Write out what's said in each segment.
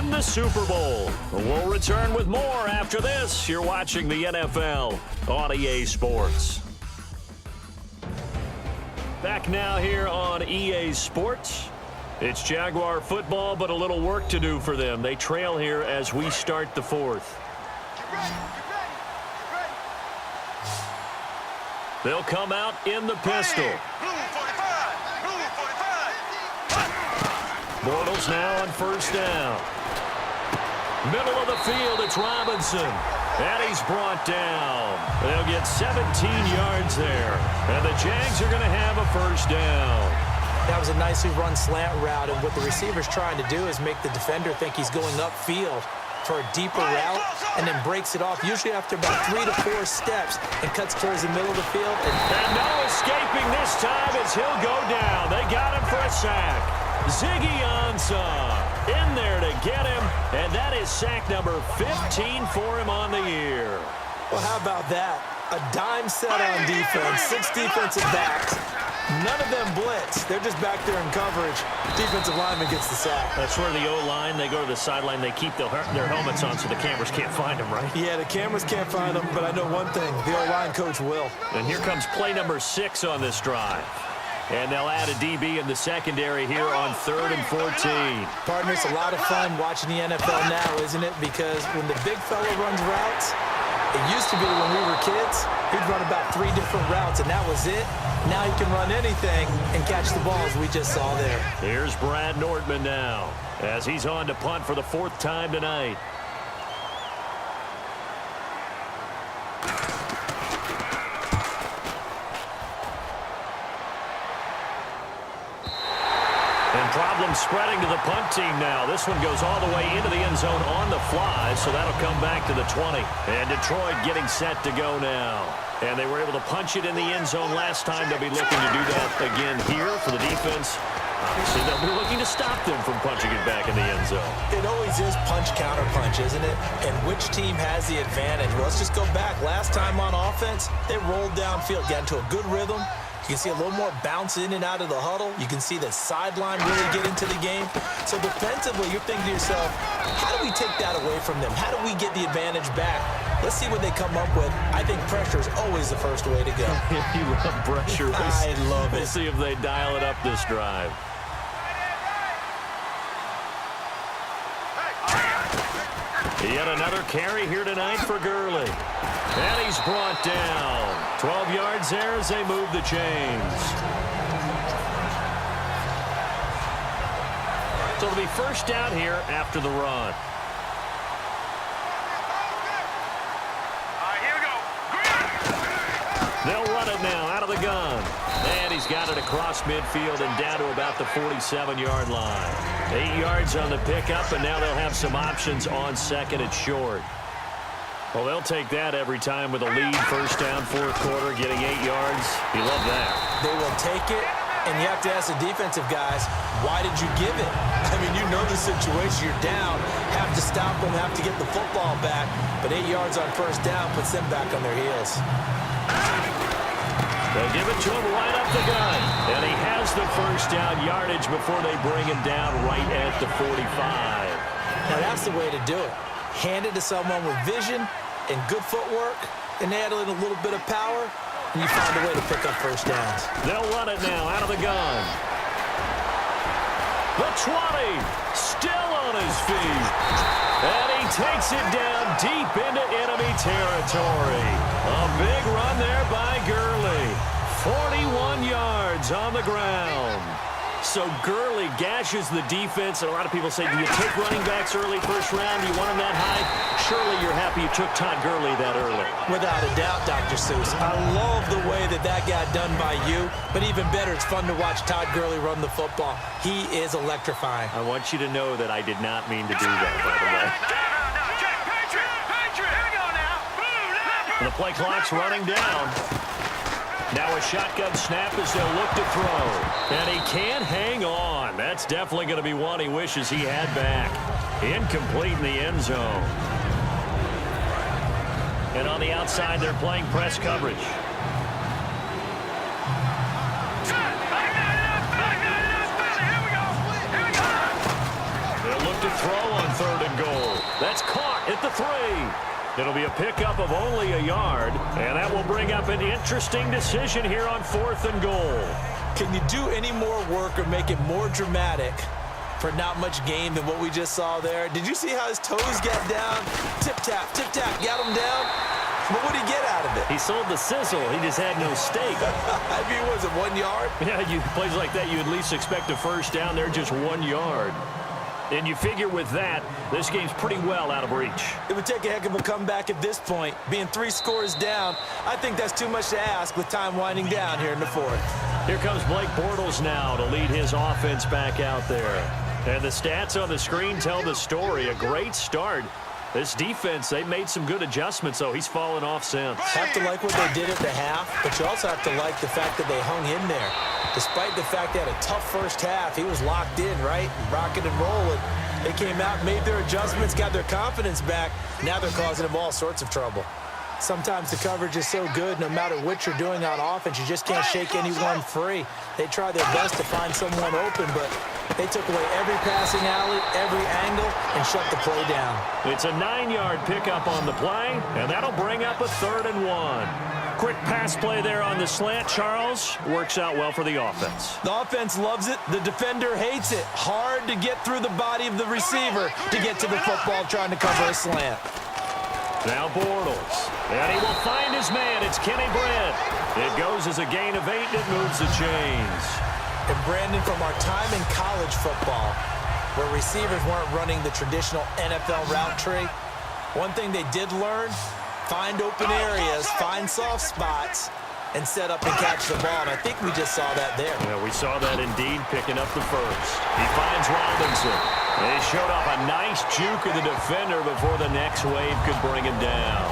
win the Super Bowl. We'll return with more after this. You're watching the NFL on EA Sports. Back now here on EA Sports. It's Jaguar football, but a little work to do for them. They trail here as we start the fourth. They'll come out in the pistol. Bortles now on first down. Middle of the field, it's Robinson. And he's brought down. They'll get 17 yards there. And the Jags are going to have a first down. That was a nicely run slant route, and what the receiver's trying to do is make the defender think he's going upfield for a deeper route, and then breaks it off, usually after about 3 to 4 steps, and cuts towards the middle of the field. And no escaping this time as he'll go down. They got him for a sack. Ziggy Ansah in there to get him, and that is sack number 15 for him on the year. Well, how about that? A dime set on defense, 6 defensive backs. None of them blitz. They're just back there in coverage. Defensive lineman gets the sack. That's where the O-line, they go to the sideline, they keep their helmets on so the cameras can't find them, right? Yeah, the cameras can't find them, but I know one thing. The O-line coach will. And here comes play number 6 on this drive. And they'll add a DB in the secondary here on 3rd and 14. Partner, it's a lot of fun watching the NFL now, isn't it? Because when the big fella runs routes, it used to be when we were kids, he'd run about 3 different routes, and that was it. Now he can run anything and catch the ball, as we just saw there. Here's Brad Nordman now, as he's on to punt for the 4th time tonight. And problems spreading to the punt team now. This one goes all the way into the end zone on the fly, so that'll come back to the 20. And Detroit getting set to go now. And they were able to punch it in the end zone last time. They'll be looking to do that again here for the defense. Obviously, they'll be looking to stop them from punching it back in the end zone. It always is punch-counter-punch, isn't it? And which team has the advantage? Well, let's just go back. Last time on offense, they rolled downfield, got into a good rhythm. You can see a little more bounce in and out of the huddle. You can see the sideline really get into the game. So defensively, you're thinking to yourself, how do we take that away from them? How do we get the advantage back? Let's see what they come up with. I think pressure is always the first way to go. You love pressure. I love it. We'll see if they dial it up this drive. Yet another carry here tonight for Gurley. And he's brought down. 12 yards there as they move the chains. So it'll be first down here after the run. They'll run it now out of the gun. And he's got it across midfield and down to about the 47-yard line. 8 yards on the pickup, and now they'll have some options on second and short. Well, they'll take that every time with a lead. First down, 4th quarter, getting 8 yards. You love that. They will take it, and you have to ask the defensive guys, why did you give it? I mean, you know the situation. You're down, have to stop them, have to get the football back. But 8 yards on first down puts them back on their heels. They'll give it to him right up the gun. And he has the first down yardage before they bring him down right at the 45. Now, that's the way to do it. Hand it to someone with vision and good footwork, and add in a little bit of power, and you find a way to pick up first downs. They'll run it now out of the gun. The 20, still on his feet. And he takes it down deep into enemy territory. A big run there by Gurley. 41 yards on the ground. So Gurley gashes the defense, and a lot of people say, do you take running backs early first round? Do you want them that high? Surely you're happy you took Todd Gurley that early. Without a doubt, Dr. Seuss. I love the way that got done by you, but even better, it's fun to watch Todd Gurley run the football. He is electrifying. I want you to know that I did not mean to do that, by the way. And the play clock's running down. Now a shotgun snap as they'll look to throw. And he can't hang on. That's definitely going to be one he wishes he had back. Incomplete in the end zone. And on the outside, they're playing press coverage. They'll look to throw on 3rd That's caught at the 3. It'll be a pickup of only a yard, and that will bring up an interesting decision here on 4th and goal. Can you do any more work or make it more dramatic for not much gain than what we just saw there? Did you see how his toes got down? Tip-tap, got him down. But what did he get out of it? He sold the sizzle. He just had no steak. I mean, was it 1 yard? Yeah, plays like that, you at least expect a first down there, just 1 yard. And you figure with that, this game's pretty well out of reach. It would take a heck of a comeback at this point. Being 3 scores down, I think that's too much to ask with time winding down here in the 4th. Here comes Blake Bortles now to lead his offense back out there. And the stats on the screen tell the story. A great start. This defense, they made some good adjustments, though. He's fallen off since. Have to like what they did at the half, but you also have to like the fact that they hung in there. Despite the fact they had a tough first half, he was locked in, right? Rocking and rolling. They came out, made their adjustments, got their confidence back. Now they're causing them all sorts of trouble. Sometimes the coverage is so good, no matter what you're doing on offense, you just can't shake anyone free. They try their best to find someone open, but they took away every passing alley, every angle, and shut the play down. It's a 9-yard pickup on the play, and that'll bring up a 3rd and 1. Quick pass play there on the slant, Charles. Works out well for the offense. The offense loves it. The defender hates it. Hard to get through the body of the receiver to get to the football trying to cover a slant. Now Bortles. And he will find his man. It's Kenny Britt. It goes as a gain of 8, and it moves the chains. And Brandon, from our time in college football, where receivers weren't running the traditional NFL route tree, one thing they did learn, find open areas, find soft spots, and set up and catch the ball. And I think we just saw that there. Yeah, we saw that indeed, picking up the first. He finds Robinson. They showed off a nice juke of the defender before the next wave could bring him down.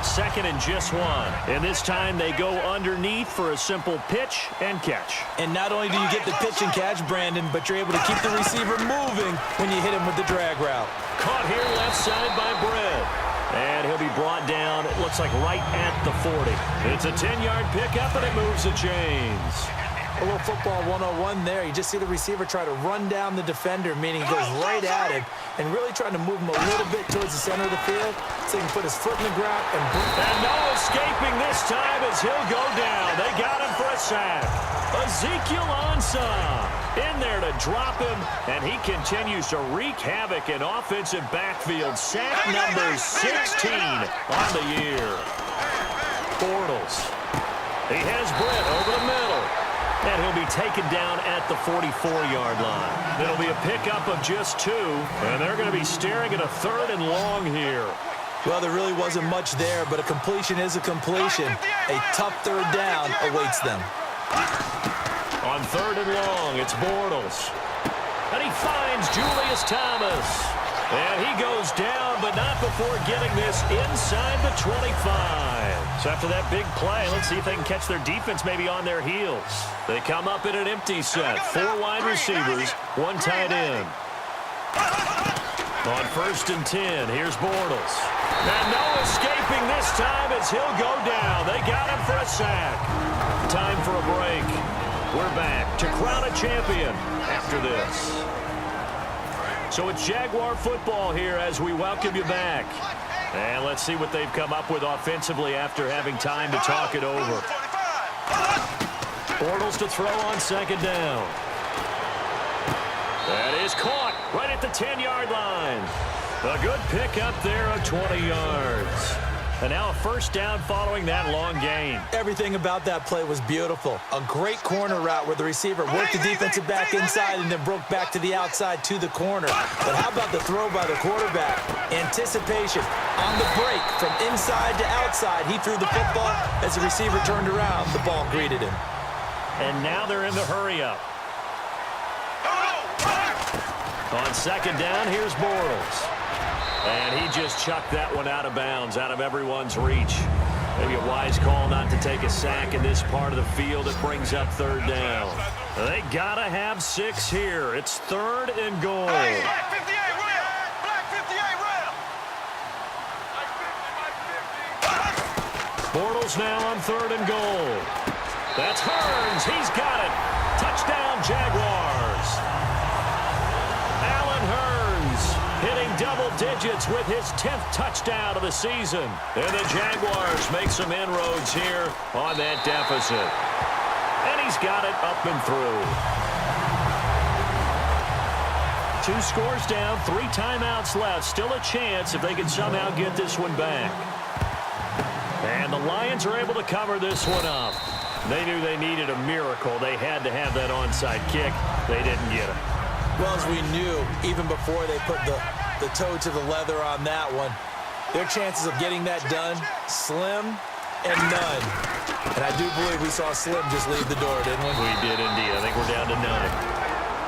2nd and just 1. And this time they go underneath for a simple pitch and catch. And not only do you get the pitch and catch, Brandon, but you're able to keep the receiver moving when you hit him with the drag route. Caught here left side by Britt. And he'll be brought down, it looks like right at the 40. It's a 10-yard pickup, and it moves the chains. A little football 101 there. You just see the receiver try to run down the defender, meaning he goes right at him, and really trying to move him a little bit towards the center of the field so he can put his foot in the ground. And no escaping this time as he'll go down. They got him for a sack. Ezekiel Ansah in there to drop him, and he continues to wreak havoc in offensive backfield. Sack number 16 on the year. Bortles. He has Britt over the middle. And he'll be taken down at the 44-yard line. It'll be a pickup of just 2, and they're going to be staring at a 3rd and long here. Well, there really wasn't much there, but a completion is a completion. A tough 3rd down awaits them. On 3rd and long, it's Bortles. And he finds Julius Thomas. And he goes down, but not before getting this inside the 25. So after that big play, let's see if they can catch their defense maybe on their heels. They come up in an empty set. 4 wide receivers, 1 tight end. On 1st and 10, here's Bortles. And no escaping this time as he'll go down. They got him for a sack. Time for a break. We're back to crown a champion after this. So it's Jaguar football here as we welcome you back. And let's see what they've come up with offensively after having time to talk it over. Bortles to throw on 2nd down. That is caught right at the 10-yard line. A good pickup there of 20 yards. And now a 1st down following that long gain. Everything about that play was beautiful. A great corner route where the receiver worked the defensive back inside and then broke back to the outside to the corner. But how about the throw by the quarterback? Anticipation on the break from inside to outside. He threw the football as the receiver turned around. The ball greeted him. And now they're in the hurry-up. On 2nd down, here's Bortles. And he just chucked that one out of bounds, out of everyone's reach. Maybe a wise call not to take a sack in this part of the field. It brings up 3rd down. They got to have 6 here. It's 3rd and goal. Black 58 real. Black 58 real. Bortles now on 3rd and goal. That's Hearns. He's got it. Touchdown, Jaguars. Allen Hearns hitting double digits with his 10th touchdown of the season. And the Jaguars make some inroads here on that deficit. And he's got it up and through. 2 scores down, 3 timeouts left. Still a chance if they can somehow get this one back. And the Lions are able to cover this one up. They knew they needed a miracle. They had to have that onside kick. They didn't get it. Well, as we knew, even before they put the toe to the leather on that one, their chances of getting that done, slim and none. And I do believe we saw Slim just leave the door, didn't we? We did indeed. I think we're down to 9.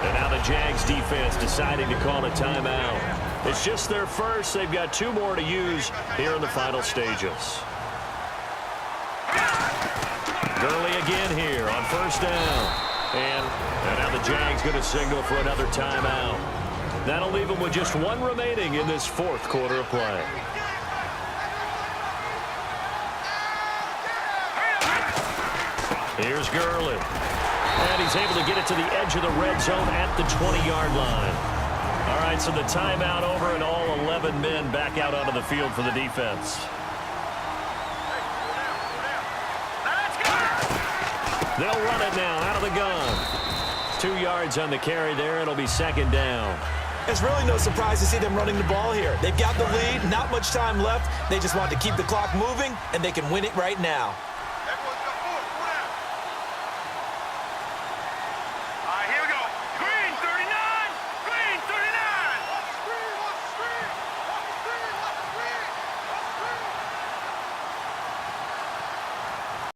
And now the Jags defense deciding to call a timeout. It's just their first. They've got 2 more to use here in the final stages. Gurley again here on first down. And now the Jags going to signal for another timeout. That'll leave them with just 1 remaining in this 4th quarter of play. Here's Gurley. And he's able to get it to the edge of the red zone at the 20-yard line. All right, so the timeout over and all 11 men back out onto the field for the defense. They'll run it now out of the gun. 2 yards on the carry there. It'll be 2nd down. It's really no surprise to see them running the ball here. They've got the lead, not much time left. They just want to keep the clock moving, and they can win it right now.